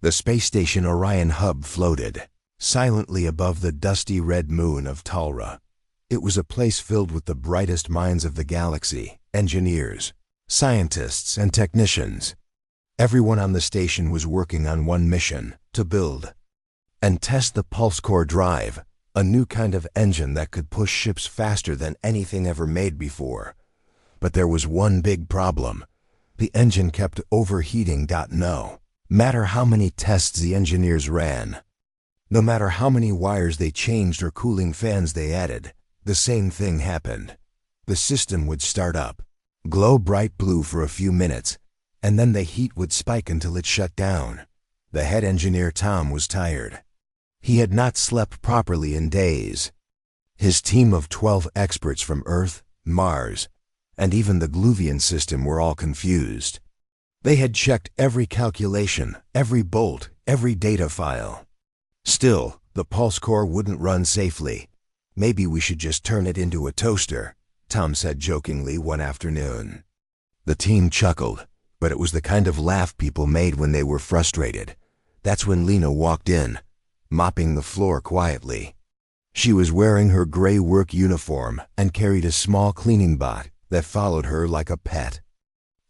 The space station Orion hub floated silently above the dusty red moon of Talra. It was a place filled with the brightest minds of the galaxy, engineers, scientists, and technicians. Everyone on the station was working on one mission: to build and test the pulse core drive, a new kind of engine that could push ships faster than anything ever made before. But there was one big problem. The engine kept overheating. No matter how many tests the engineers ran, no matter how many wires they changed or cooling fans they added, the same thing happened. The system would start up, glow bright blue for a few minutes, and then the heat would spike until it shut down. The head engineer, Tom, was tired. He had not slept properly in days. His team of 12 experts from Earth, Mars, and even the Gluvian system were all confused. They had checked every calculation, every bolt, every data file. Still, the pulse core wouldn't run safely. "Maybe we should just turn it into a toaster," Tom said jokingly one afternoon. The team chuckled, but it was the kind of laugh people made when they were frustrated. That's when Lena walked in, mopping the floor quietly. She was wearing her gray work uniform and carried a small cleaning bot that followed her like a pet.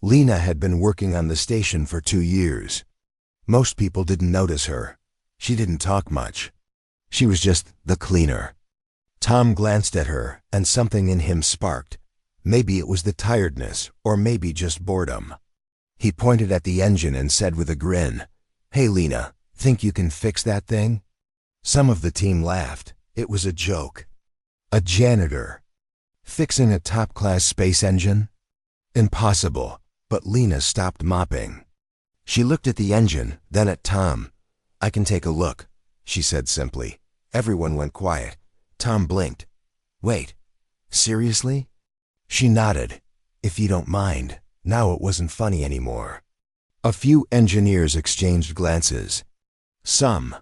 Lena had been working on the station for 2 years. Most people didn't notice her. She didn't talk much. She was just the cleaner. Tom glanced at her, and something in him sparked. Maybe it was the tiredness, or maybe just boredom. He pointed at the engine and said with a grin, "Hey Lena, think you can fix that thing?" Some of the team laughed. It was a joke. A janitor fixing a top-class space engine? Impossible. But Lena stopped mopping. She looked at the engine, then at Tom. "I can take a look," she said simply. Everyone went quiet. Tom blinked. "Wait, seriously?" She nodded. "If you don't mind." Now it wasn't funny anymore. A few engineers exchanged glances. Some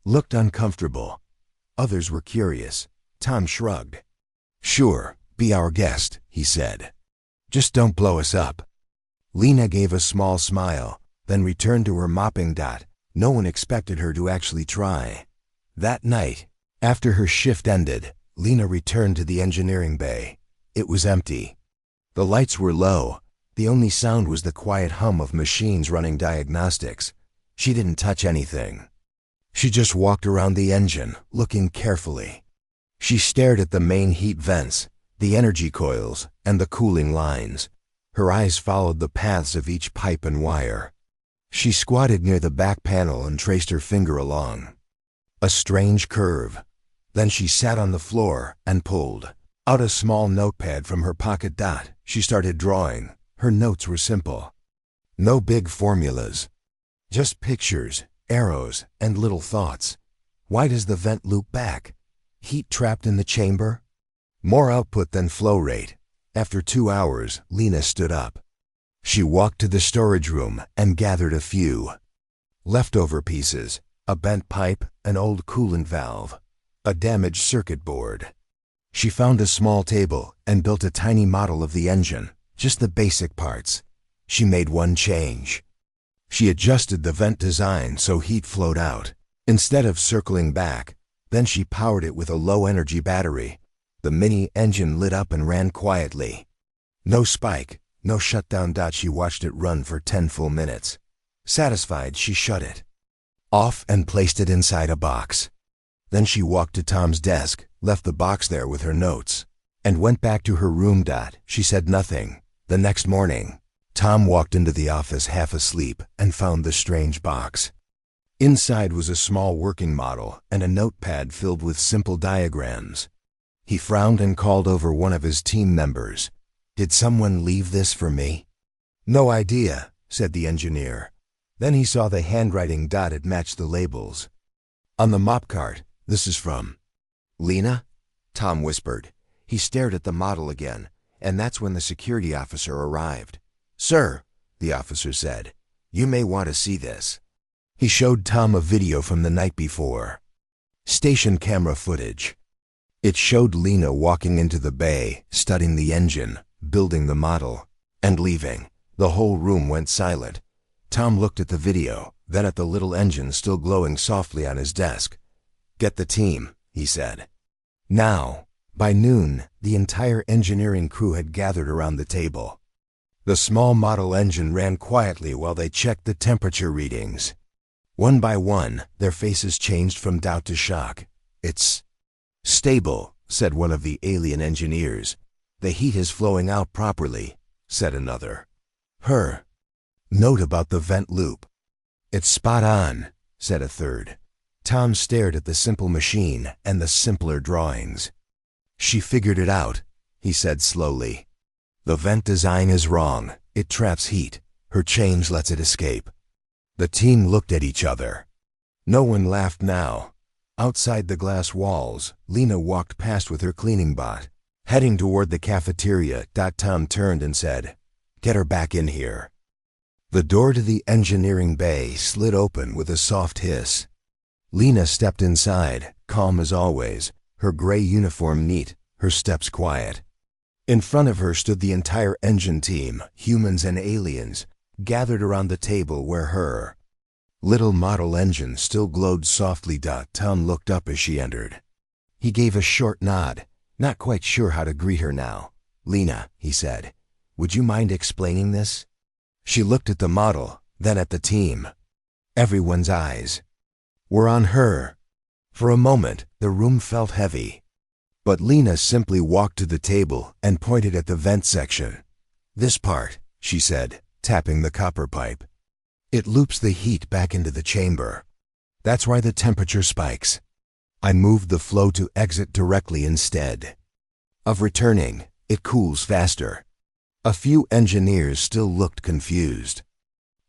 looked uncomfortable. Others were curious. Tom shrugged. "Sure, be our guest," he said. "Just don't blow us up." Lena gave a small smile, then returned to her mopping dot. No one expected her to actually try. That night, after her shift ended, Lena returned to the engineering bay. It was empty. The lights were low. The only sound was the quiet hum of machines running diagnostics. She didn't touch anything. She just walked around the engine, looking carefully. She stared at the main heat vents, the energy coils, and the cooling lines. Her eyes followed the paths of each pipe and wire. She squatted near the back panel and traced her finger along a strange curve. Then she sat on the floor and pulled out a small notepad from her pocket dot. She started drawing. Her notes were simple. No big formulas. Just pictures, arrows, and little thoughts. Why does the vent loop back? Heat trapped in the chamber? More output than flow rate. After 2 hours, Lena stood up. She walked to the storage room and gathered a few leftover pieces: a bent pipe, an old coolant valve, a damaged circuit board. She found a small table and built a tiny model of the engine, just the basic parts. She made one change. She adjusted the vent design so heat flowed out, instead of circling back. Then she powered it with a low-energy battery. The mini engine lit up and ran quietly. No spike, no shutdown. She watched it run for 10 full minutes. Satisfied, she shut it off and placed it inside a box. Then she walked to Tom's desk, left the box there with her notes, and went back to her room. She said nothing. The next morning, Tom walked into the office half asleep and found the strange box. Inside was a small working model and a notepad filled with simple diagrams. He frowned and called over one of his team members. "Did someone leave this for me?" "No idea," said the engineer. Then he saw the handwriting. It matched the labels. On the mop cart, "This is from Lena?" Tom whispered. He stared at the model again, and that's when the security officer arrived. "Sir," the officer said, "you may want to see this." He showed Tom a video from the night before. Station camera footage. It showed Lena walking into the bay, studying the engine, building the model, and leaving. The whole room went silent. Tom looked at the video, then at the little engine still glowing softly on his desk. "Get the team," he said. Now, by noon, the entire engineering crew had gathered around the table. The small model engine ran quietly while they checked the temperature readings. One by one, their faces changed from doubt to shock. "It's stable," said one of the alien engineers. "The heat is flowing out properly," said another. Note about the vent loop." "It's spot on," said a third. Tom stared at the simple machine and the simpler drawings. "She figured it out," he said slowly. "The vent design is wrong. It traps heat. Her change lets it escape." The team looked at each other. No one laughed now. Outside the glass walls, Lena walked past with her cleaning bot. Heading toward the cafeteria, Tom turned and said, "Get her back in here." The door to the engineering bay slid open with a soft hiss. Lena stepped inside, calm as always, her gray uniform neat, her steps quiet. In front of her stood the entire engine team, humans and aliens, gathered around the table where her little model engine still glowed softly. Tom looked up as she entered. He gave a short nod, not quite sure how to greet her now. "Lena," he said, "would you mind explaining this?" She looked at the model, then at the team. Everyone's eyes were on her. For a moment, the room felt heavy. But Lena simply walked to the table and pointed at the vent section. "This part," she said, tapping the copper pipe. "It loops the heat back into the chamber. That's why the temperature spikes. I moved the flow to exit directly instead of returning. It cools faster." A few engineers still looked confused.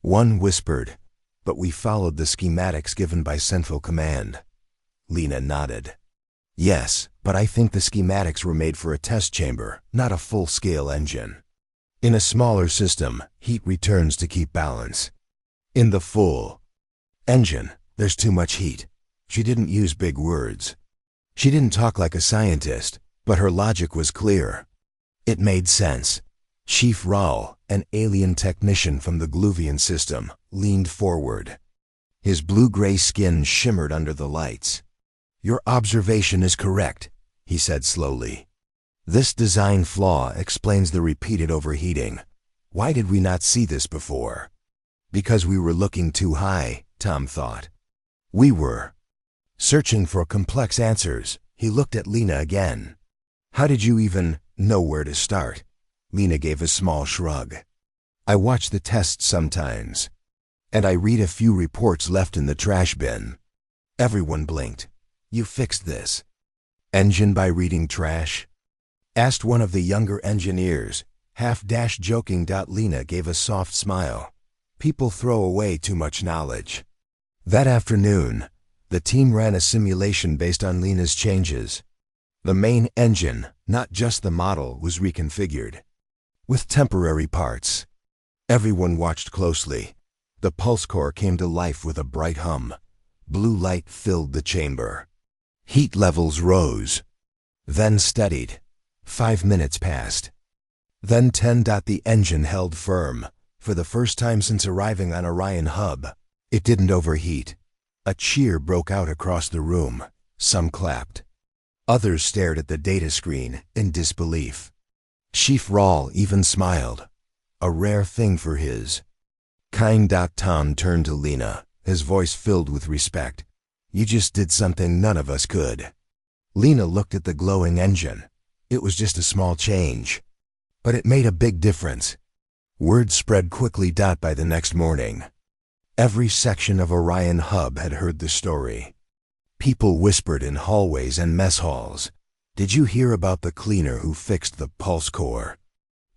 One whispered, "But we followed the schematics given by Central Command." Lena nodded. "Yes, but I think the schematics were made for a test chamber, not a full-scale engine. In a smaller system, heat returns to keep balance. In the full engine, there's too much heat." She didn't use big words. She didn't talk like a scientist, but her logic was clear. It made sense. Chief Raul, an alien technician from the Gluvian system, leaned forward. His blue-gray skin shimmered under the lights. "Your observation is correct," he said slowly. "This design flaw explains the repeated overheating. Why did we not see this before?" "Because we were looking too high," Tom thought. "We were searching for complex answers." He looked at Lena again. "How did you even know where to start?" Lena gave a small shrug. "I watch the tests sometimes, and I read a few reports left in the trash bin." Everyone blinked. "You fixed this engine by reading trash?" asked one of the younger engineers, half-joking. Lena gave a soft smile. "People throw away too much knowledge." That afternoon, the team ran a simulation based on Lena's changes. The main engine, not just the model, was reconfigured with temporary parts. Everyone watched closely. The pulse core came to life with a bright hum. Blue light filled the chamber. Heat levels rose, then steadied. 5 minutes passed. Then 10. The engine held firm. For the first time since arriving on Orion Hub, it didn't overheat. A cheer broke out across the room. Some clapped. Others stared at the data screen in disbelief. Chief Raul even smiled, a rare thing for his kind. Tom turned to Lena, his voice filled with respect. "You just did something none of us could." Lena looked at the glowing engine. It was just a small change, but it made a big difference. Word spread quickly. By the next morning, every section of Orion Hub had heard the story. People whispered in hallways and mess halls. "Did you hear about the cleaner who fixed the pulse core?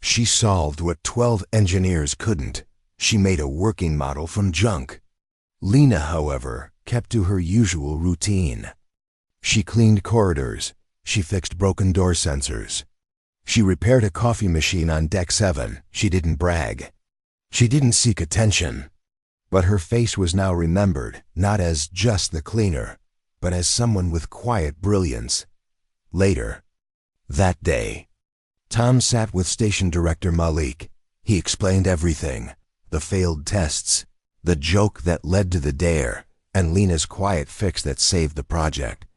She solved what 12 engineers couldn't. She made a working model from junk." Lena, however, kept to her usual routine. She cleaned corridors. She fixed broken door sensors. She repaired a coffee machine on Deck 7. She didn't brag. She didn't seek attention. But her face was now remembered, not as just the cleaner, but as someone with quiet brilliance. Later that day, Tom sat with Station Director Malik. He explained everything: the failed tests, The joke that led to the dare, and Lena's quiet fix that saved the project.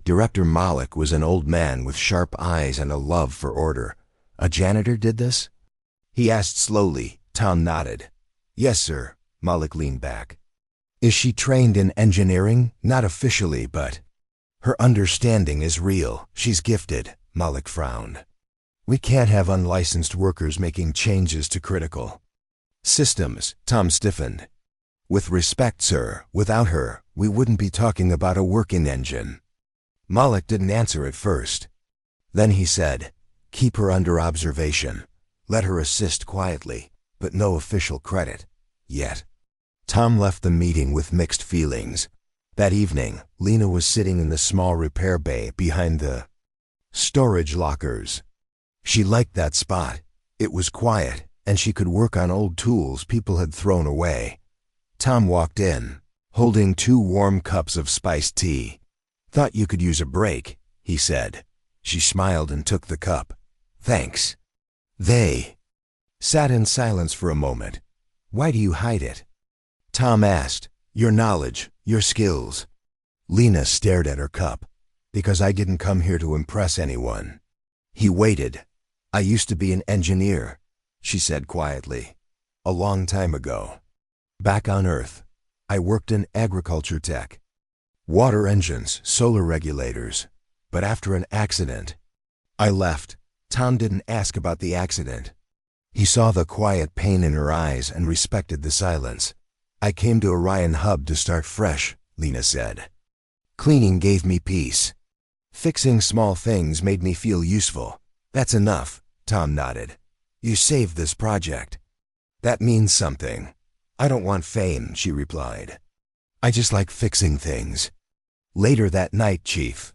Director Malik was an old man with sharp eyes and a love for order. A janitor did this? He asked slowly. Tom nodded. Yes, sir. Malik leaned back. Is she trained in engineering? Not officially, but her understanding is real. She's gifted. Malik frowned. We can't have unlicensed workers making changes to critical systems. Tom stiffened. With respect, sir, without her, we wouldn't be talking about a working engine. Malik didn't answer at first. Then he said, keep her under observation. Let her assist quietly, but no official credit. Yet. Tom left the meeting with mixed feelings. That evening, Lena was sitting in the small repair bay behind the storage lockers. She liked that spot. It was quiet, and she could work on old tools people had thrown away. Tom walked in, holding 2 warm cups of spiced tea. Thought you could use a break, he said. She smiled and took the cup. Thanks. They sat in silence for a moment. Why do you hide it? Tom asked. Your knowledge, your skills. Lena stared at her cup. Because I didn't come here to impress anyone. He waited. I used to be an engineer, she said quietly. A long time ago. Back on Earth. I worked in agriculture tech. Water engines, solar regulators. But after an accident, I left. Tom didn't ask about the accident. He saw the quiet pain in her eyes and respected the silence. I came to Orion Hub to start fresh, Lena said. Cleaning gave me peace. Fixing small things made me feel useful. That's enough, Tom nodded. You saved this project. That means something. I don't want fame, she replied. I just like fixing things. Later that night, Chief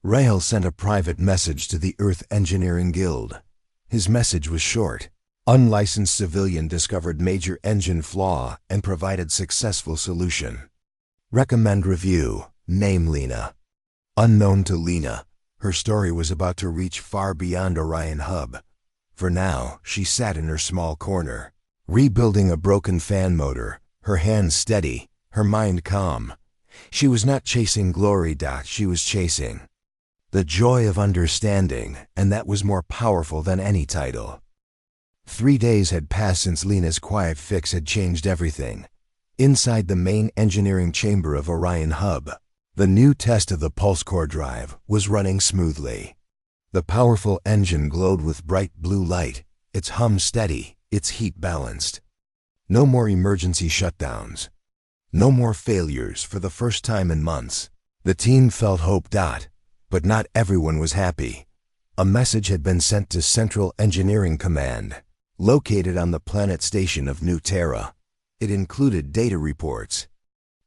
Rahel sent a private message to the Earth Engineering Guild. His message was short. Unlicensed civilian discovered major engine flaw and provided successful solution. Recommend review. Name Lena. Unknown to Lena, her story was about to reach far beyond Orion Hub. For now, she sat in her small corner, rebuilding a broken fan motor, her hands steady, her mind calm. She was not chasing glory, she was chasing the joy of understanding, and that was more powerful than any title. 3 days had passed since Lena's quiet fix had changed everything. Inside the main engineering chamber of Orion Hub, the new test of the pulse core drive was running smoothly. The powerful engine glowed with bright blue light, its hum steady, its heat balanced. No more emergency shutdowns. No more failures for the first time in months. The team felt hope. But not everyone was happy. A message had been sent to Central Engineering Command, located on the planet station of New Terra. It included data reports,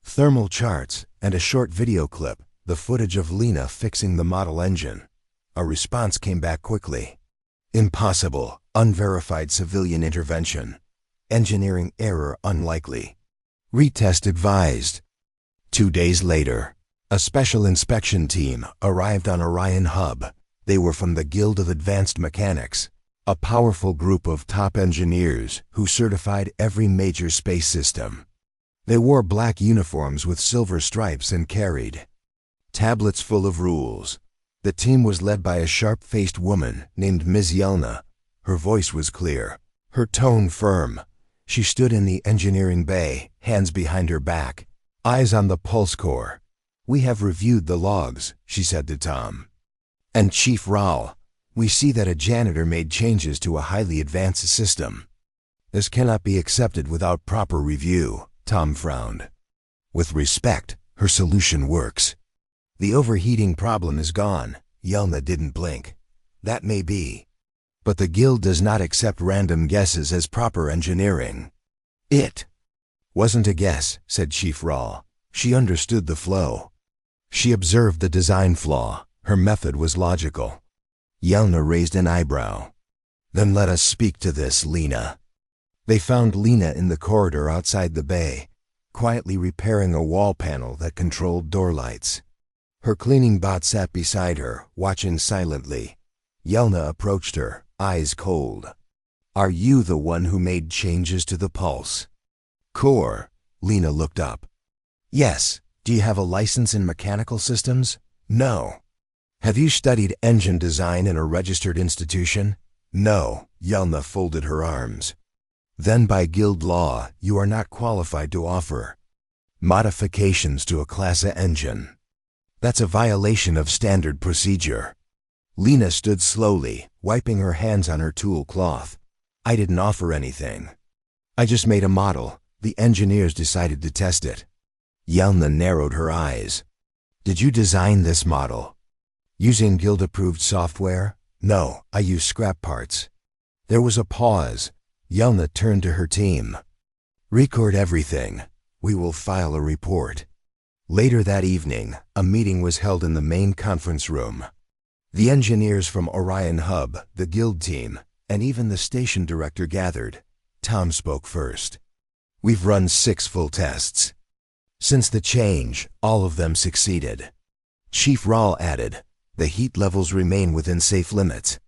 thermal charts, and a short video clip, the footage of Lena fixing the model engine. A response came back quickly. Impossible, unverified civilian intervention. Engineering error unlikely. Retest advised. 2 days later, a special inspection team arrived on Orion Hub. They were from the Guild of Advanced Mechanics, a powerful group of top engineers who certified every major space system. They wore black uniforms with silver stripes and carried tablets full of rules. The team was led by a sharp-faced woman named Ms. Yelna. Her voice was clear, her tone firm. She stood in the engineering bay, hands behind her back, eyes on the pulse core. We have reviewed the logs, she said to Tom. And Chief Raul, we see that a janitor made changes to a highly advanced system. This cannot be accepted without proper review, Tom frowned. With respect, her solution works. The overheating problem is gone. Yelna didn't blink. That may be. But the guild does not accept random guesses as proper engineering. It wasn't a guess, said Chief Raul. She understood the flow. She observed the design flaw. Her method was logical. Yelna raised an eyebrow. Then let us speak to this, Lena. They found Lena in the corridor outside the bay, quietly repairing a wall panel that controlled door lights. Her cleaning bot sat beside her, watching silently. Yelna approached her, eyes cold. Are you the one who made changes to the pulse core? Lena looked up. Yes. Do you have a license in mechanical systems? No. Have you studied engine design in a registered institution? No. Yelna folded her arms. Then by guild law, you are not qualified to offer modifications to a Class A engine. That's a violation of standard procedure. Lena stood slowly, wiping her hands on her tool cloth. I didn't offer anything. I just made a model. The engineers decided to test it. Yelna narrowed her eyes. Did you design this model? Using guild-approved software? No, I used scrap parts. There was a pause. Yelna turned to her team. Record everything. We will file a report. Later that evening, a meeting was held in the main conference room. The engineers from Orion Hub, the guild team, and even the station director gathered. Tom spoke first. We've run 6 full tests. Since the change, all of them succeeded. Chief Rawl added, the heat levels remain within safe limits.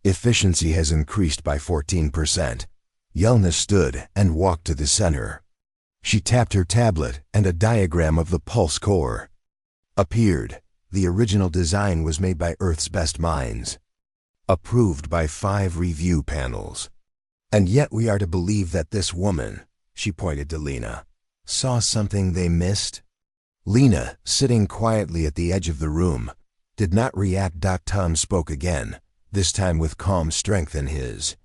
Efficiency has increased by 14%. Yelna stood and walked to the center. She tapped her tablet and a diagram of the pulse core appeared. The original design was made by Earth's best minds. Approved by 5 review panels. And yet we are to believe that this woman, she pointed to Lena, saw something they missed? Lena, sitting quietly at the edge of the room, did not react. Tom spoke again, this time with calm strength in his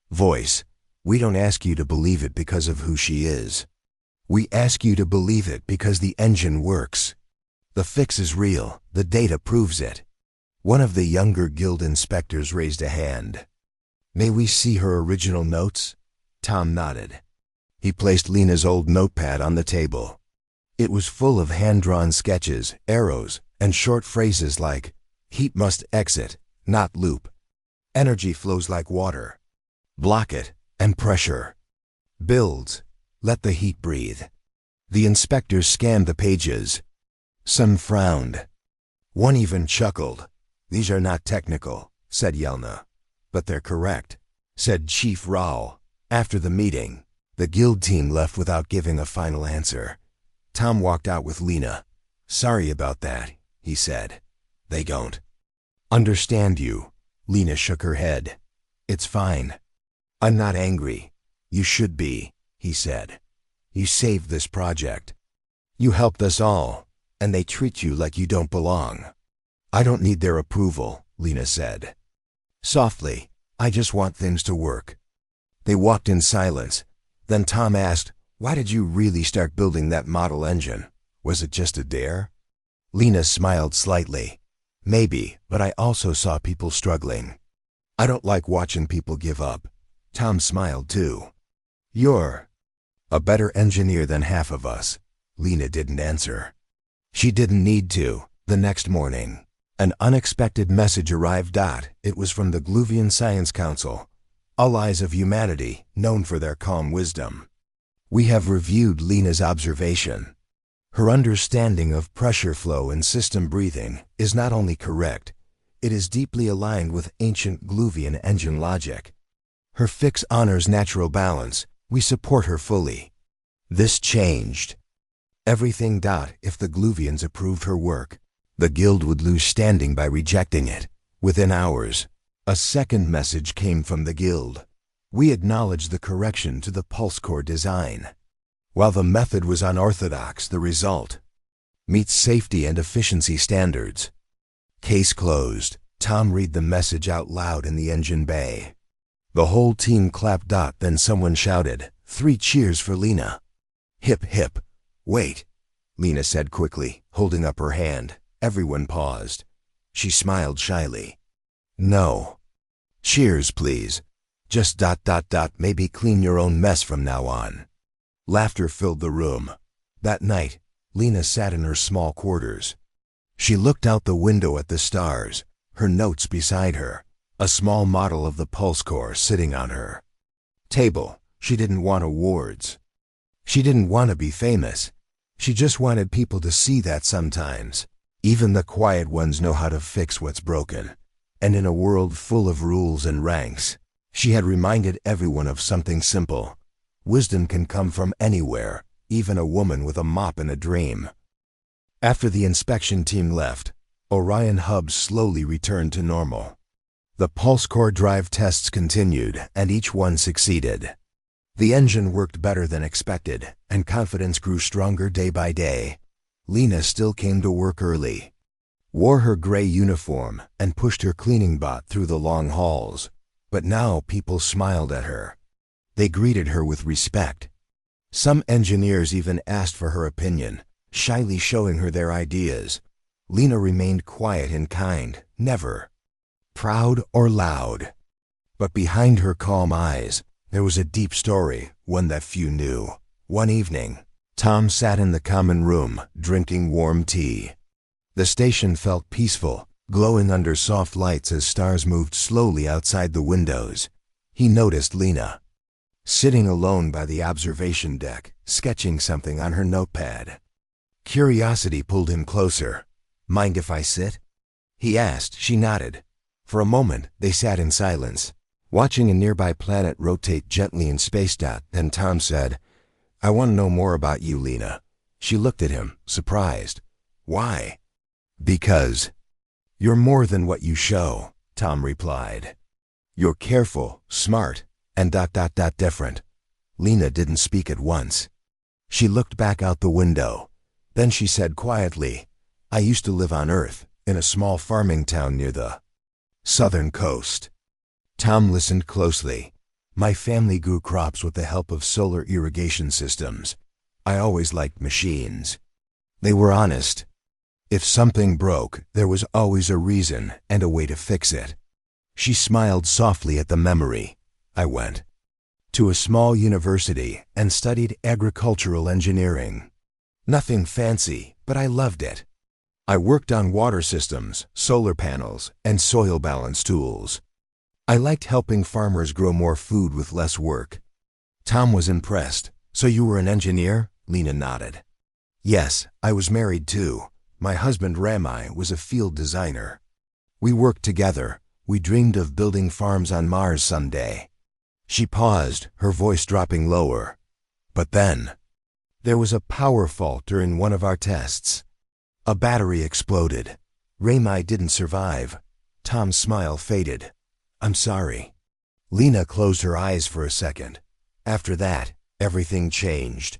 voice. We don't ask you to believe it because of who she is. We ask you to believe it because the engine works. The fix is real. The data proves it. One of the younger guild inspectors raised a hand. May we see her original notes? Tom nodded. He placed Lena's old notepad on the table. It was full of hand-drawn sketches, arrows, and short phrases like, heat must exit, not loop. Energy flows like water. Block it, and pressure. Builds, let the heat breathe. The inspectors scanned the pages. Some frowned. One even chuckled. These are not technical, said Yelna. But they're correct, said Chief Rawl. After the meeting, the guild team left without giving a final answer. Tom walked out with Lena. Sorry about that, he said. They don't understand you. Lena shook her head. It's fine. I'm not angry. You should be, he said. You saved this project. You helped us all, and they treat you like you don't belong. I don't need their approval, Lena said. Softly, I just want things to work. They walked in silence. Then Tom asked, why did you really start building that model engine? Was it just a dare? Lena smiled slightly. Maybe, but I also saw people struggling. I don't like watching people give up. Tom smiled too. You're a better engineer than half of us. Lena didn't answer. She didn't need to. The next morning, an unexpected message arrived. It was from the Gluvian Science Council, allies of humanity known for their calm wisdom. We have reviewed Lena's observation. Her understanding of pressure flow and system breathing is not only correct, it is deeply aligned with ancient Gluvian engine logic. Her fix honors natural balance. We support her fully. This changed everything. If the Gluvians approved her work, the guild would lose standing by rejecting it. Within hours, a second message came from the guild. We acknowledge the correction to the pulse core design. While the method was unorthodox, the result meets safety and efficiency standards. Case closed. Tom read the message out loud in the engine bay. The whole team clapped. Then someone shouted, 3 cheers for Lena. Hip hip. Wait, Lena said quickly, holding up her hand. Everyone paused. She smiled shyly. No. Cheers, please. Just ... maybe clean your own mess from now on. Laughter filled the room. That night, Lena sat in her small quarters. She looked out the window at the stars, her notes beside her, a small model of the pulse core sitting on her table. She didn't want awards. She didn't want to be famous. She just wanted people to see that sometimes, even the quiet ones know how to fix what's broken. And in a world full of rules and ranks, she had reminded everyone of something simple. Wisdom can come from anywhere, even a woman with a mop in a dream. After the inspection team left, Orion hubs slowly returned to normal. The pulse core drive tests continued, and each one succeeded. The engine worked better than expected, and confidence grew stronger day by day. Lena still came to work early, wore her gray uniform, and pushed her cleaning bot through the long halls. But now people smiled at her. They greeted her with respect. Some engineers even asked for her opinion, shyly showing her their ideas. Lena remained quiet and kind, never proud or loud. But behind her calm eyes, there was a deep story, one that few knew. One evening, Tom sat in the common room, drinking warm tea. The station felt peaceful, glowing under soft lights as stars moved slowly outside the windows. He noticed Lena, sitting alone by the observation deck, sketching something on her notepad. Curiosity pulled him closer. "Mind if I sit?" he asked. She nodded. For a moment, they sat in silence, watching a nearby planet rotate gently in space. Then Tom said, "I want to know more about you, Lena." She looked at him, surprised. "Why?" "Because you're more than what you show," Tom replied. "You're careful, smart, and different." Lena didn't speak at once. She looked back out the window. Then she said quietly, "I used to live on Earth, in a small farming town near the southern coast." Tom listened closely. "My family grew crops with the help of solar irrigation systems. I always liked machines. They were honest. If something broke, there was always a reason and a way to fix it." She smiled softly at the memory. "I went to a small university and studied agricultural engineering. Nothing fancy, but I loved it. I worked on water systems, solar panels, and soil balance tools. I liked helping farmers grow more food with less work." Tom was impressed. "So you were an engineer?" Lena nodded. "Yes, I was married too. My husband Rami was a field designer. We worked together. We dreamed of building farms on Mars someday." She paused, her voice dropping lower. "But then, there was a power fault during one of our tests. A battery exploded. Rami didn't survive." Tom's smile faded. "I'm sorry." Lena closed her eyes for a second. "After that, everything changed.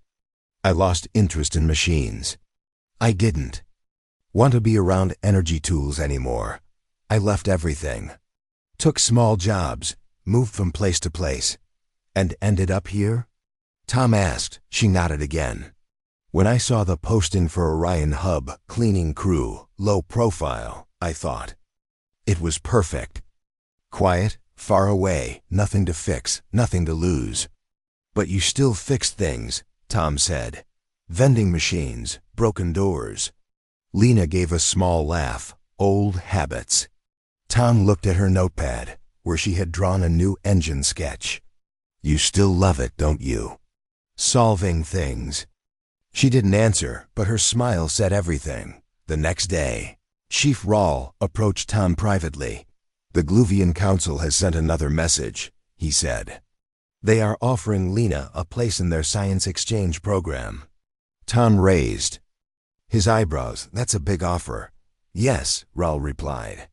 I lost interest in machines. I didn't want to be around energy tools anymore. I left everything. Took small jobs, moved from place to place, and ended up here?" Tom asked. She nodded again. "When I saw the posting for Orion Hub, cleaning crew, low profile, I thought it was perfect. Quiet, far away, nothing to fix, nothing to lose." "But you still fixed things," Tom said. "Vending machines, broken doors." Lena gave a small laugh. "Old habits." Tom looked at her notepad, where she had drawn a new engine sketch. "You still love it, don't you? Solving things." She didn't answer, but her smile said everything. The next day, Chief Rawl approached Tom privately. "The Gluvian Council has sent another message," he said. "They are offering Lena a place in their science exchange program." Tom raised his eyebrows. "That's a big offer." "Yes," Rawl replied.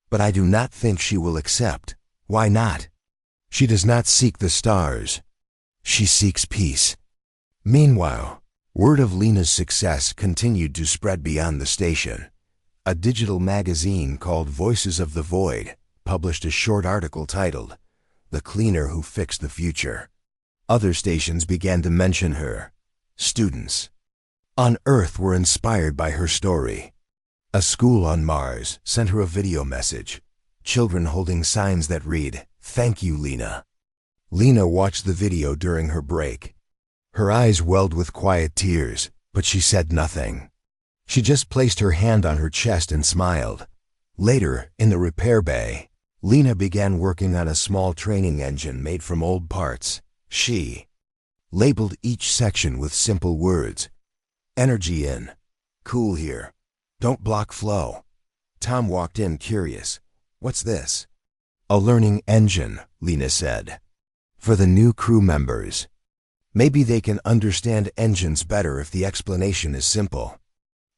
"But I do not think she will accept." "Why not?" "She does not seek the stars. She seeks peace." Meanwhile, word of Lena's success continued to spread beyond the station. A digital magazine called Voices of the Void published a short article titled, "The Cleaner Who Fixed the Future." Other stations began to mention her. Students on Earth were inspired by her story. A school on Mars sent her a video message. Children holding signs that read, "Thank you, Lena." Lena watched the video during her break. Her eyes welled with quiet tears, but she said nothing. She just placed her hand on her chest and smiled. Later, in the repair bay, Lena began working on a small training engine made from old parts. She labeled each section with simple words. "Energy in. Cool here. Don't block flow." Tom walked in curious. "What's this?" "A learning engine," Lena said. "For the new crew members." Maybe they can understand engines better if the explanation is simple.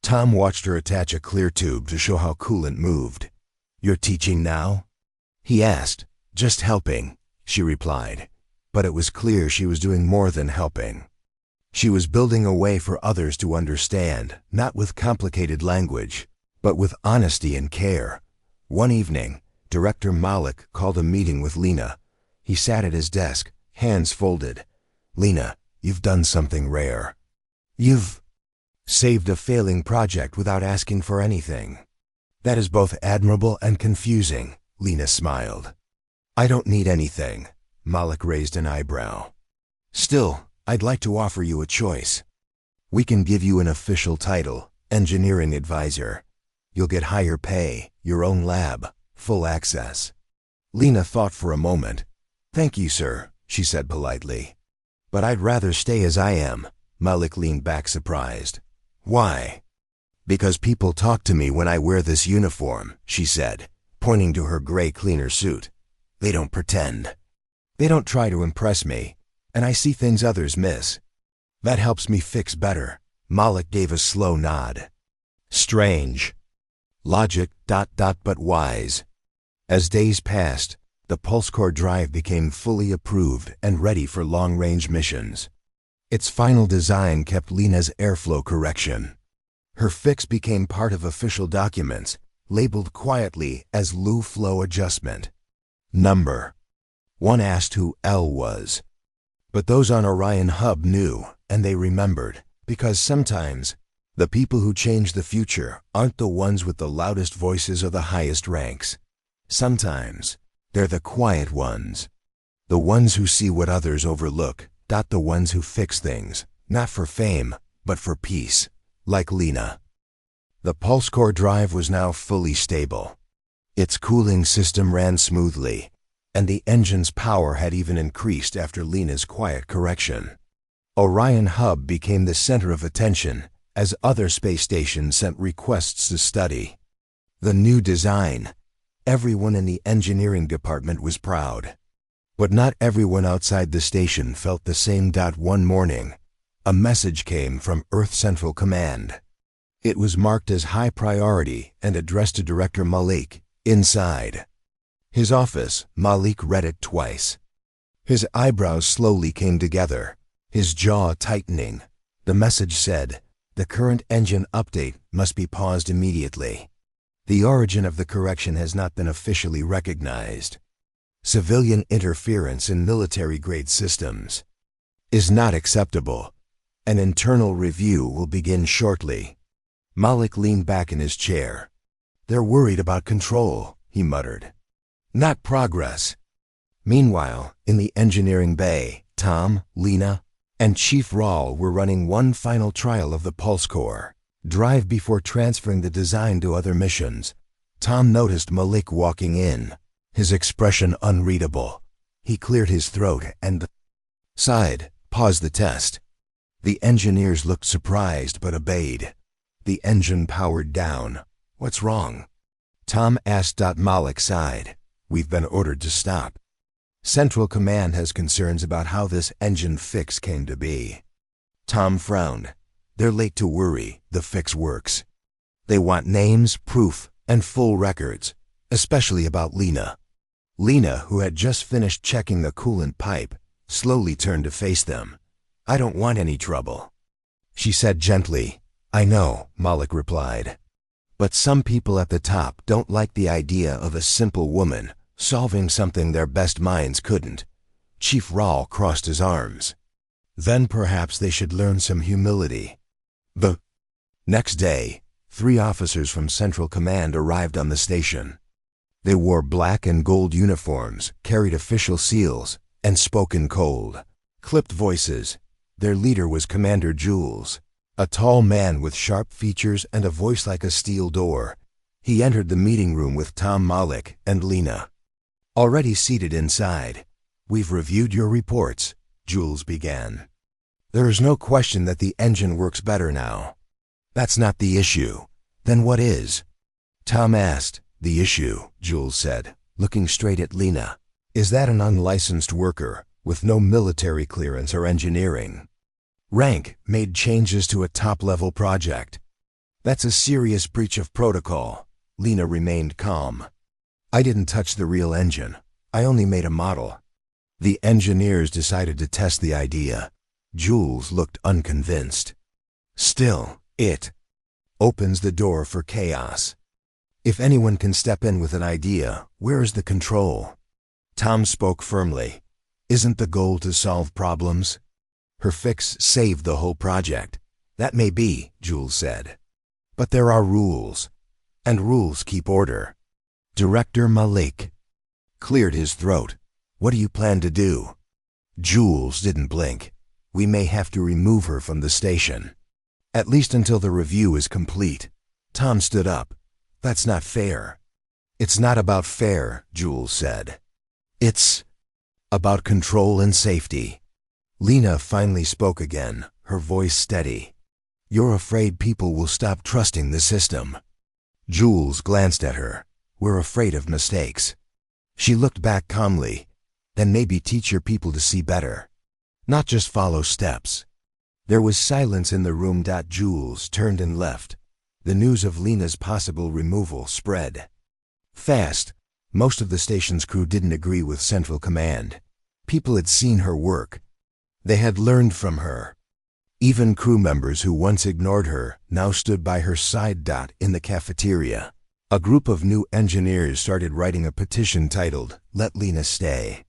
Tom watched her attach a clear tube to show how coolant moved. "You're teaching now?" he asked. "Just helping," she replied. But it was clear she was doing more than helping. She was building a way for others to understand, not with complicated language, but with honesty and care. One evening, Director Malik called a meeting with Lena. He sat at his desk, hands folded. "Lena, you've done something rare. You've saved a failing project without asking for anything." "That is both admirable and confusing," Lena smiled. "I don't need anything." Malik raised an eyebrow. "Still, I'd like to offer you a choice. We can give you an official title, engineering advisor. You'll get higher pay, your own lab, full access." Lena thought for a moment. "Thank you, sir," she said politely. "But I'd rather stay as I am." Malik leaned back surprised. "Why?" "Because people talk to me when I wear this uniform," she said, pointing to her gray cleaner suit. "They don't pretend. They don't try to impress me, and I see things others miss. That helps me fix better." Malik gave a slow nod. "Strange. Logic, but wise." As days passed, the PulseCore drive became fully approved and ready for long-range missions. Its final design kept Lena's airflow correction. Her fix became part of official documents, labeled quietly as Low Flow Adjustment. Number. One asked who L was. But those on Orion Hub knew, and they remembered, because sometimes the people who change the future aren't the ones with the loudest voices or the highest ranks. Sometimes they're the quiet ones, the ones who see what others overlook, the ones who fix things, not for fame, but for peace, like Lena. The PulseCore drive was now fully stable. Its cooling system ran smoothly, and the engine's power had even increased after Lena's quiet correction. Orion Hub became the center of attention as other space stations sent requests to study. The new design. Everyone in the engineering department was proud. But not everyone outside the station felt the same. One morning, a message came from Earth Central Command. It was marked as high priority and addressed to Director Malik. Inside his office, Malik read it twice. His eyebrows slowly came together, his jaw tightening. The message said, "The current engine update must be paused immediately. The origin of the correction has not been officially recognized. Civilian interference in military-grade systems is not acceptable. An internal review will begin shortly." Malik leaned back in his chair. "They're worried about control," he muttered, "not progress." Meanwhile, in the engineering bay, Tom, Lena, and Chief Rawl were running one final trial of the PulseCore drive before transferring the design to other missions. Tom noticed Malik walking in, his expression unreadable. He cleared his throat and sighed. "Pause the test." The engineers looked surprised but obeyed. The engine powered down. "What's wrong?" Tom asked. Malik sighed. "We've been ordered to stop. Central Command has concerns about how this engine fix came to be." Tom frowned. "They're late to worry. The fix works. They want names, proof, and full records, especially about Lena." Lena, who had just finished checking the coolant pipe, slowly turned to face them. "I don't want any trouble," she said gently. "I know," Malik replied. "But some people at the top don't like the idea of a simple woman solving something their best minds couldn't." Chief Rawl crossed his arms. "Then perhaps they should learn some humility." The next day, 3 officers from Central Command arrived on the station. They wore black and gold uniforms, carried official seals, and spoke in cold, clipped voices. Their leader was Commander Jules, a tall man with sharp features and a voice like a steel door. He entered the meeting room with Tom, Malik, and Lena. Already seated inside, "We've reviewed your reports," Jules began. "There is no question that the engine works better now." "That's not the issue." "Then what is?" Tom asked. "The issue," Jules said, looking straight at Lena, "is that an unlicensed worker, with no military clearance or engineering. Rank made changes to a top-level project. That's a serious breach of protocol. Lena remained calm. I didn't touch the real engine. I only made a model. The engineers decided to test the idea. Jules looked unconvinced. Still, it opens the door for chaos. If anyone can step in with an idea, where is the control? Tom spoke firmly. Isn't the goal to solve problems? Her fix saved the whole project. That may be, Jules said. But there are rules, and rules keep order. Director Malik cleared his throat. What do you plan to do? Jules didn't blink. We may have to remove her from the station. At least until the review is complete. Tom stood up. That's not fair. It's not about fair, Jules said. It's about control and safety. Lena finally spoke again, her voice steady. You're afraid people will stop trusting the system. Jules glanced at her. We're afraid of mistakes. She looked back calmly. Then maybe teach your people to see better. Not just follow steps. There was silence in the room. Jules turned and left. The news of Lena's possible removal spread fast. Most of the station's crew didn't agree with Central Command. People had seen her work. They had learned from her. Even crew members who once ignored her now stood by her side. In the cafeteria, a group of new engineers started writing a petition titled, Let Lena Stay.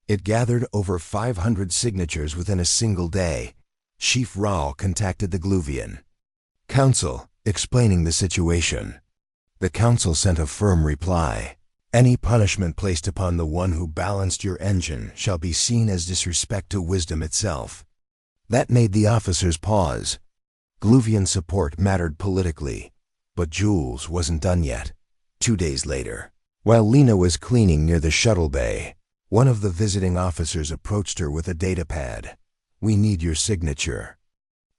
It gathered over 500 signatures within a single day. Chief Raul contacted the Gluvian Council, explaining the situation. The council sent a firm reply. Any punishment placed upon the one who balanced your engine shall be seen as disrespect to wisdom itself. That made the officers pause. Gluvian support mattered politically, but Jules wasn't done yet. 2 days later, while Lena was cleaning near the shuttle bay, one of the visiting officers approached her with a data pad. We need your signature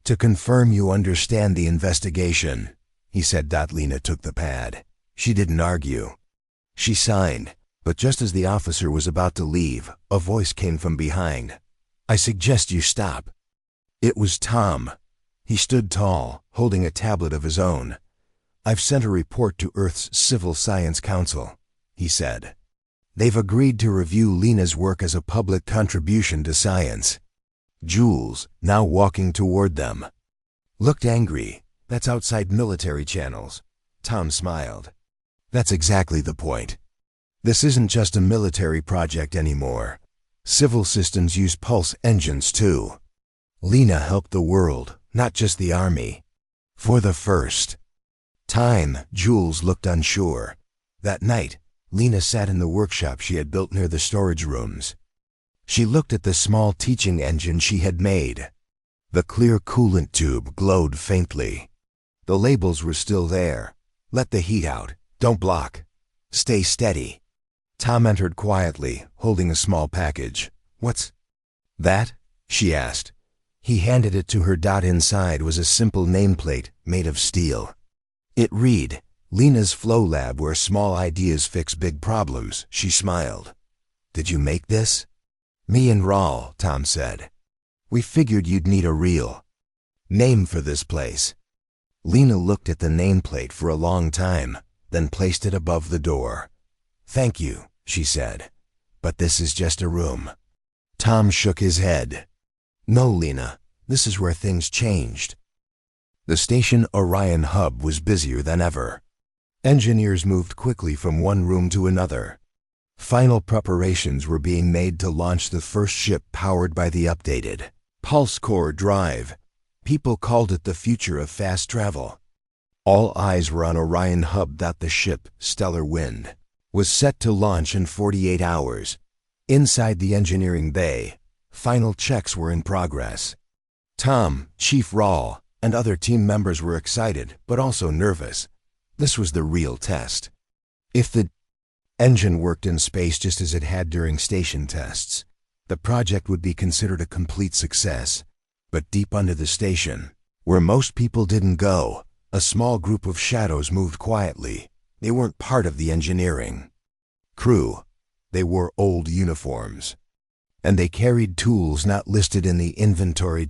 to confirm you understand the investigation, he said. Lena took the pad. She didn't argue. She signed, but just as the officer was about to leave, a voice came from behind. I suggest you stop. It was Tom. He stood tall, holding a tablet of his own. I've sent a report to Earth's Civil Science Council, he said. They've agreed to review Lena's work as a public contribution to science. Jules, now walking toward them, looked angry. That's outside military channels. Tom smiled. That's exactly the point. This isn't just a military project anymore. Civil systems use pulse engines too. Lena helped the world, not just the army. For the first time, Jules looked unsure. That night, Lena sat in the workshop she had built near the storage rooms. She looked at the small teaching engine she had made. The clear coolant tube glowed faintly. The labels were still there. Let the heat out. Don't block. Stay steady. Tom entered quietly, holding a small package. What's that? She asked. He handed it to her. Inside was a simple nameplate made of steel. It read, Lena's Flow Lab, where small ideas fix big problems. She smiled. Did you make this? Me and Raul, Tom said. We figured you'd need a real name for this place. Lena looked at the nameplate for a long time, then placed it above the door. Thank you, she said. But this is just a room. Tom shook his head. No, Lena, this is where things changed. The station Orion hub was busier than ever. Engineers moved quickly from one room to another. Final preparations were being made to launch the first ship powered by the updated pulse core drive. People called it the future of fast travel. All eyes were on Orion hub. The ship, Stellar Wind, was set to launch in 48 hours. Inside the engineering bay, final checks were in progress. Tom, Chief Raul, and other team members were excited, but also nervous. This was the real test. If the engine worked in space just as it had during station tests, the project would be considered a complete success. But deep under the station, where most people didn't go, a small group of shadows moved quietly. They weren't part of the engineering crew. They wore old uniforms. And they carried tools not listed in the inventory.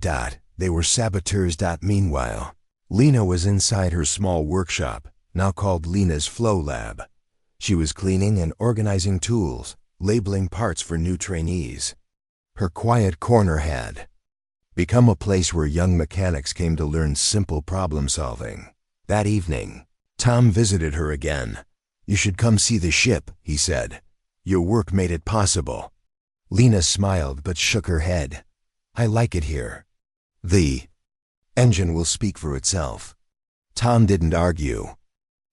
They were saboteurs. Meanwhile, Lena was inside her small workshop, now called Lena's Flow Lab. She was cleaning and organizing tools, labeling parts for new trainees. Her quiet corner had become a place where young mechanics came to learn simple problem solving. That evening, Tom visited her again. "You should come see the ship," he said. "Your work made it possible." Lena smiled but shook her head. "I like it here. The engine will speak for itself." Tom didn't argue.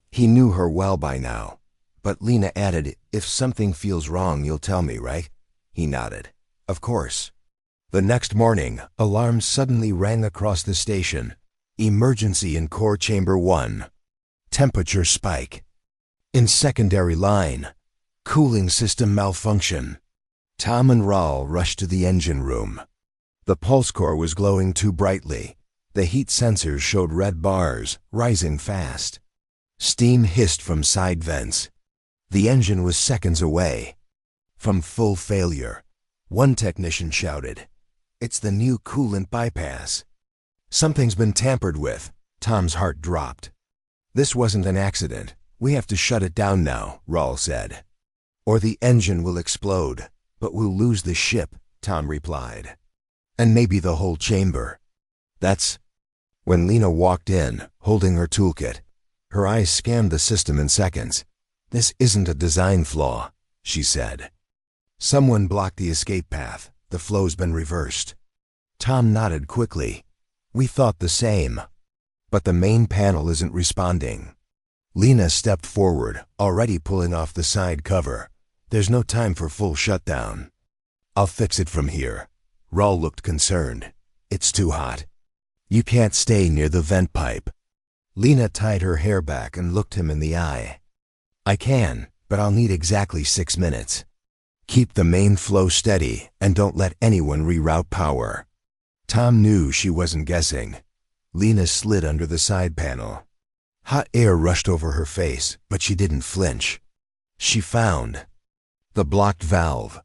He knew her well by now. But Lena added, "If something feels wrong, you'll tell me, right?" He nodded. "Of course." The next morning, alarms suddenly rang across the station. "Emergency in core chamber 1. Temperature spike. In secondary line. Cooling system malfunction." Tom and Raul rushed to the engine room. The pulse core was glowing too brightly. The heat sensors showed red bars, rising fast. Steam hissed from side vents. The engine was seconds away from full failure. One technician shouted, "It's the new coolant bypass." "Something's been tampered with." Tom's heart dropped. "This wasn't an accident. We have to shut it down now," Raul said. "Or the engine will explode. But we'll lose the ship," Tom replied. "And maybe the whole chamber." That's when Lena walked in, holding her toolkit. Her eyes scanned the system in seconds. "This isn't a design flaw," she said. "Someone blocked the escape path. The flow's been reversed." Tom nodded quickly. "We thought the same. But the main panel isn't responding." Lena stepped forward, already pulling off the side cover. "There's no time for full shutdown. I'll fix it from here." Raul looked concerned. "It's too hot. You can't stay near the vent pipe." Lena tied her hair back and looked him in the eye. "I can, but I'll need exactly 6 minutes. Keep the main flow steady and don't let anyone reroute power." Tom knew she wasn't guessing. Lena slid under the side panel. Hot air rushed over her face, but she didn't flinch. She found the blocked valve.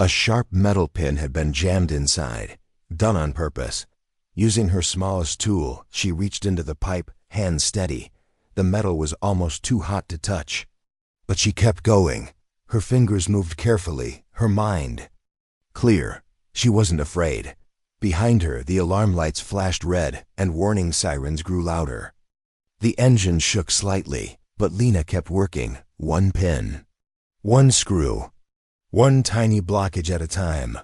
A sharp metal pin had been jammed inside, done on purpose. Using her smallest tool, she reached into the pipe, hand steady. The metal was almost too hot to touch. But she kept going. Her fingers moved carefully, her mind clear. She wasn't afraid. Behind her, the alarm lights flashed red and warning sirens grew louder. The engine shook slightly, but Lena kept working, one pin, one screw, one tiny blockage at a time.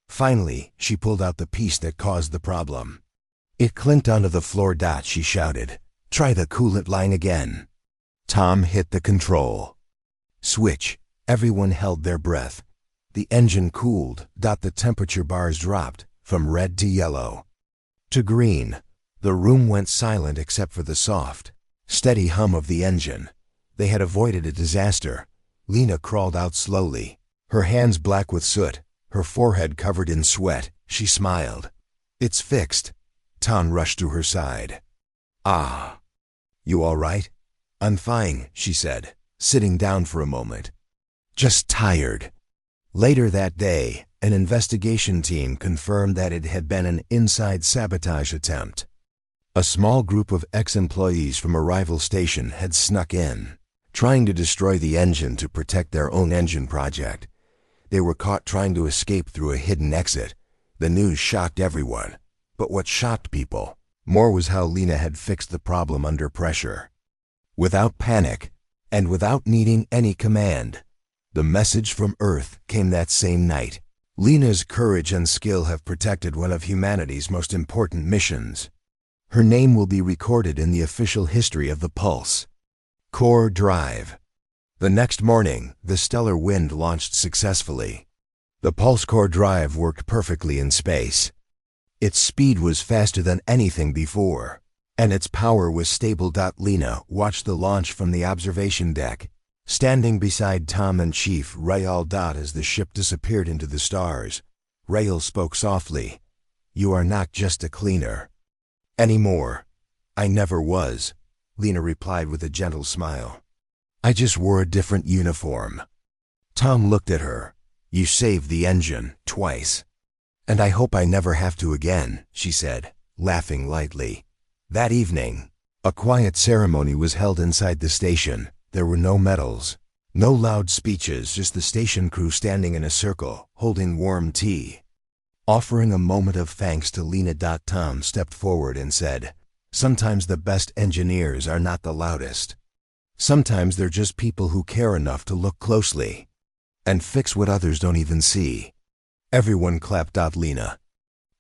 Finally, she pulled out the piece that caused the problem. It clinked onto the floor. She shouted, "Try the coolant line again." Tom hit the control switch. Everyone held their breath. The engine cooled. The temperature bars dropped from red to yellow to green. The room went silent except for the soft, steady hum of the engine. They had avoided a disaster. Lena crawled out slowly, her hands black with soot, her forehead covered in sweat. She smiled. "It's fixed." Tom rushed to her side. "Ah, you all right?" "I'm fine," she said, sitting down for a moment. "Just tired." Later that day, an investigation team confirmed that it had been an inside sabotage attempt. A small group of ex-employees from a rival station had snuck in, trying to destroy the engine to protect their own engine project. They were caught trying to escape through a hidden exit. The news shocked everyone. But what shocked people more was how Lena had fixed the problem under pressure. Without panic, and without needing any command. The message from Earth came that same night. Lena's courage and skill have protected one of humanity's most important missions. Her name will be recorded in the official history of the Pulse. Core Drive. The next morning, the Stellar Wind launched successfully. The Pulse Core Drive worked perfectly in space. Its speed was faster than anything before, and its power was stable. Lena watched the launch from the observation deck, standing beside Tom and Chief Raul. As the ship disappeared into the stars, Raul spoke softly, "You are not just a cleaner anymore." "I never was," Lena replied with a gentle smile. "I just wore a different uniform." Tom looked at her. You saved the engine, twice. And I hope I never have to again, she said, laughing lightly. That evening, a quiet ceremony was held inside the station. There were no medals, no loud speeches, just the station crew standing in a circle, holding warm tea. Offering a moment of thanks to Lena. Tom stepped forward and said, "Sometimes the best engineers are not the loudest. Sometimes they're just people who care enough to look closely and fix what others don't even see." Everyone clapped. Lena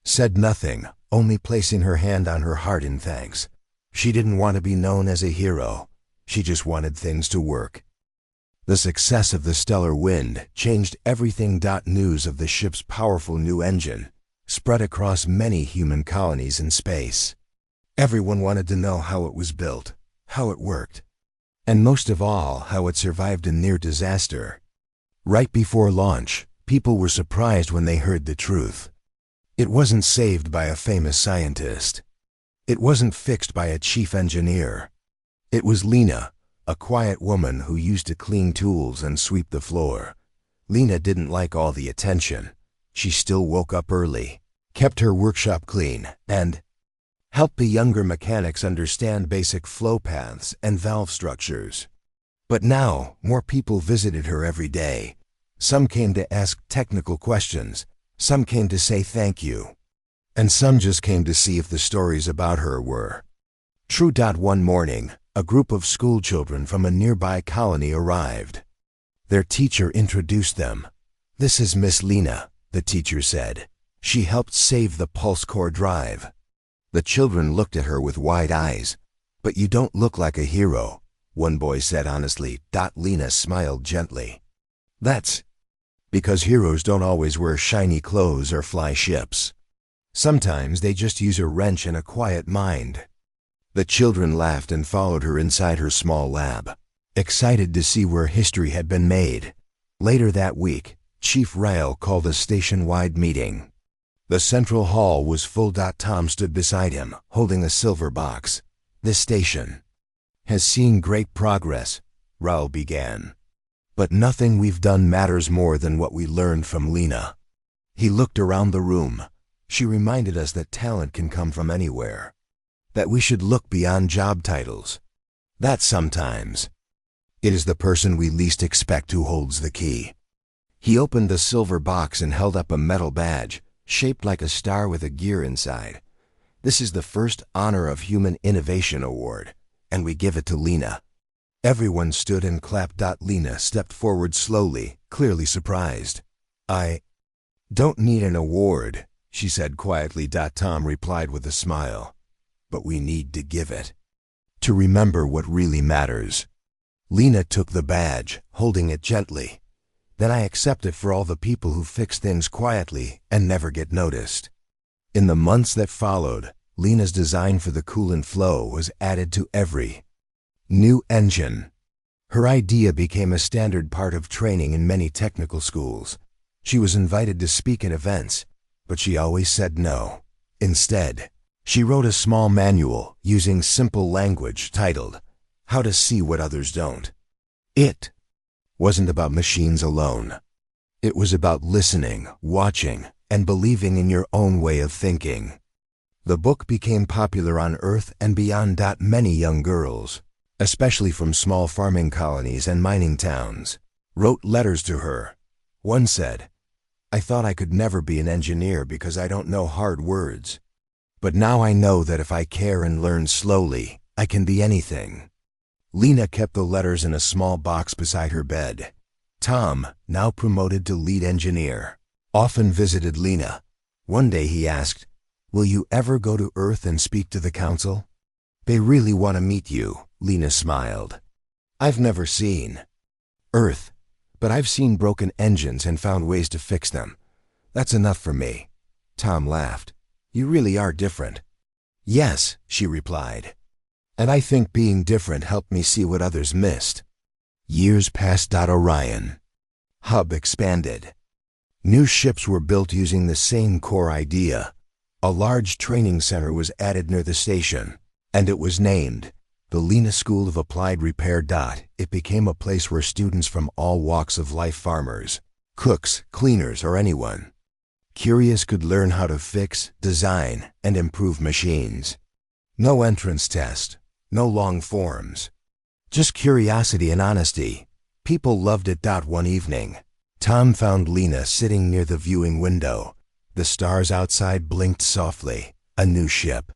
said nothing, only placing her hand on her heart in thanks. She didn't want to be known as a hero. She just wanted things to work. The success of the stellar wind changed everything. News of the ship's powerful new engine spread across many human colonies in space. Everyone wanted to know how it was built, how it worked, and most of all, how it survived a near disaster. Right before launch, people were surprised when they heard the truth. It wasn't saved by a famous scientist. It wasn't fixed by a chief engineer. It was Lena, a quiet woman who used to clean tools and sweep the floor. Lena didn't like all the attention. She still woke up early, kept her workshop clean, and helped the younger mechanics understand basic flow paths and valve structures. But now, more people visited her every day. Some came to ask technical questions, some came to say thank you, and some just came to see if the stories about her were true. One morning, a group of schoolchildren from a nearby colony arrived. Their teacher introduced them. "This is Miss Lena," the teacher said. "She helped save the pulse core drive." The children looked at her with wide eyes. "But you don't look like a hero," one boy said honestly. Lena smiled gently. "That's because heroes don't always wear shiny clothes or fly ships. Sometimes they just use a wrench and a quiet mind." The children laughed and followed her inside her small lab, excited to see where history had been made. Later that week, Chief Rael called a station-wide meeting. The central hall was full. Tom stood beside him, holding a silver box. "This station has seen great progress," Rael began. "But nothing we've done matters more than what we learned from Lena." He looked around the room. She reminded us that talent can come from anywhere, that we should look beyond job titles, that sometimes it is the person we least expect who holds the key. He opened the silver box and held up a metal badge, shaped like a star with a gear inside. "This is the first Honor of Human Innovation Award, and we give it to Lena." Everyone stood and clapped. Lena stepped forward slowly, clearly surprised. "I don't need an award," she said quietly. Tom replied with a smile. "But we need to give it, to remember what really matters." Lena took the badge, holding it gently. "Then I accept it for all the people who fix things quietly and never get noticed." In the months that followed, Lena's design for the coolant flow was added to every new engine. Her idea became a standard part of training in many technical schools. She was invited to speak at events, but she always said no. Instead, she wrote a small manual using simple language titled, "How to See What Others Don't." It wasn't about machines alone. It was about listening, watching, and believing in your own way of thinking. The book became popular on Earth and beyond. Many young girls, especially from small farming colonies and mining towns, wrote letters to her. One said, "I thought I could never be an engineer because I don't know hard words. But now I know that if I care and learn slowly, I can be anything." Lena kept the letters in a small box beside her bed. Tom, now promoted to lead engineer, often visited Lena. One day he asked, "Will you ever go to Earth and speak to the council? They really want to meet you." Lena smiled. "I've never seen Earth, but I've seen broken engines and found ways to fix them. That's enough for me." Tom laughed. "You really are different." "Yes," she replied. "And I think being different helped me see what others missed." Years passed. Orion Hub expanded. New ships were built using the same core idea. A large training center was added near the station, and it was named the Lena School of Applied Repair. It became a place where students from all walks of life, farmers, Cooks, cleaners, or anyone. Curious could learn how to fix, design, and improve machines. No entrance test, no long forms. Just curiosity and honesty. People loved it. One evening, Tom found Lena sitting near the viewing window. The stars outside blinked softly. A new ship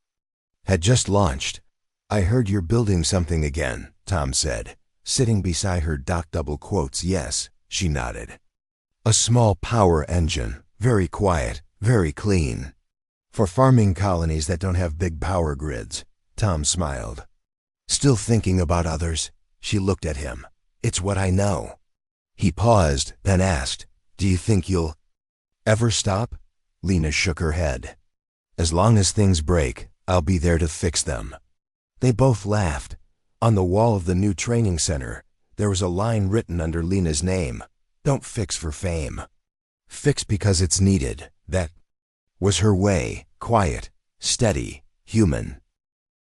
had just launched. "I heard you're building something again," Tom said, sitting beside her. Double quotes. "Yes," she nodded. "A small power engine, very quiet, very clean. For farming colonies that don't have big power grids." Tom smiled. "Still thinking about others?" She looked at him. "It's what I know." He paused, then asked, "Do you think you'll ever stop?" Lena shook her head. "As long as things break, I'll be there to fix them." They both laughed. On the wall of the new training center, there was a line written under Lena's name: "Don't fix for fame. Fix because it's needed." That was her way, quiet, steady, human.